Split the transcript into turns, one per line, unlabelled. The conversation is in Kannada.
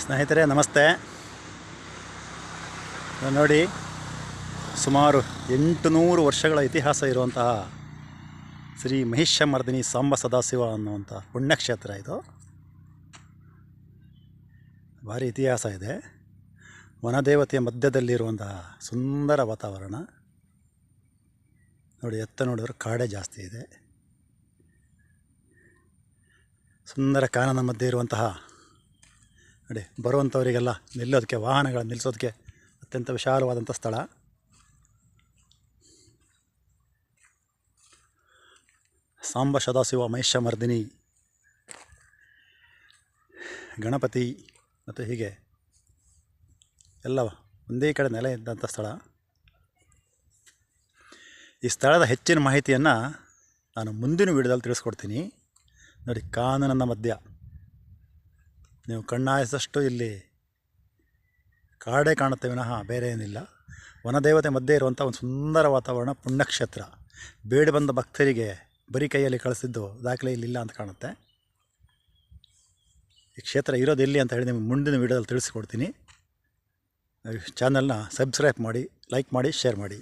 ಸ್ನೇಹಿತರೆ ನಮಸ್ತೆ. ನೋಡಿ, ಸುಮಾರು 800 ವರ್ಷಗಳ ಇತಿಹಾಸ ಇರುವಂತಹ ಶ್ರೀ ಮಹಿಷಮರ್ದಿನಿ ಸಾಂಬ ಸದಾಶಿವ ಅನ್ನುವಂಥ ಪುಣ್ಯಕ್ಷೇತ್ರ ಇದು. ಭಾರಿ ಇತಿಹಾಸ ಇದೆ. ವನದೇವತೆಯ ಮಧ್ಯದಲ್ಲಿರುವಂತಹ ಸುಂದರ ವಾತಾವರಣ ನೋಡಿ. ಎತ್ತ ನೋಡಿದ್ರೆ ಕಾಡೇ ಜಾಸ್ತಿ ಇದೆ. ಸುಂದರ ಕಾನನ ಮಧ್ಯೆ ಇರುವಂತಹ ನೋಡಿ, ಬರುವಂಥವರಿಗೆಲ್ಲ ನಿಲ್ಲೋದಕ್ಕೆ, ವಾಹನಗಳನ್ನು ನಿಲ್ಲಿಸೋದಕ್ಕೆ ಅತ್ಯಂತ ವಿಶಾಲವಾದಂಥ ಸ್ಥಳ. ಸಾಂಬ ಸದಾಶಿವ ಮಹಿಷಮರ್ದಿನಿ ಗಣಪತಿ ಮತ್ತು ಹೀಗೆ ಎಲ್ಲ ಒಂದೇ ಕಡೆ ನೆಲೆ ಇದ್ದಂಥ ಸ್ಥಳ. ಈ ಸ್ಥಳದ ಹೆಚ್ಚಿನ ಮಾಹಿತಿಯನ್ನು ನಾನು ಮುಂದಿನ ವಿಡಿಯೋದಲ್ಲಿ ತಿಳಿಸ್ಕೊಡ್ತೀನಿ. ನೋಡಿ, ಕಾನನನ ಮಧ್ಯ ನೀವು ಕಣ್ಣಾಯಿಸಷ್ಟು ಇಲ್ಲಿ ಕಾಡೇ ಕಾಣುತ್ತೆ ವಿನಃ ಬೇರೆ ಏನಿಲ್ಲ. ವನದೇವತೆ ಮಧ್ಯೆ ಇರುವಂಥ ಒಂದು ಸುಂದರ ವಾತಾವರಣ, ಪುಣ್ಯಕ್ಷೇತ್ರ. ಬೇಡಿ ಬಂದ ಭಕ್ತರಿಗೆ ಬರೀ ಕೈಯಲ್ಲಿ ಕಳಿಸಿದ್ದು ದಾಖಲೆ ಇಲ್ಲಿಲ್ಲ ಅಂತ ಕಾಣುತ್ತೆ. ಈ ಕ್ಷೇತ್ರ ಇರೋದು ಎಲ್ಲಿ ಅಂತ ಹೇಳಿ ನಿಮಗೆ ಮುಂದಿನ ವೀಡಿಯೋದಲ್ಲಿ ತಿಳಿಸ್ಕೊಡ್ತೀನಿ. ಚಾನಲ್ನ ಸಬ್ಸ್ಕ್ರೈಬ್ ಮಾಡಿ, ಲೈಕ್ ಮಾಡಿ, ಶೇರ್ ಮಾಡಿ.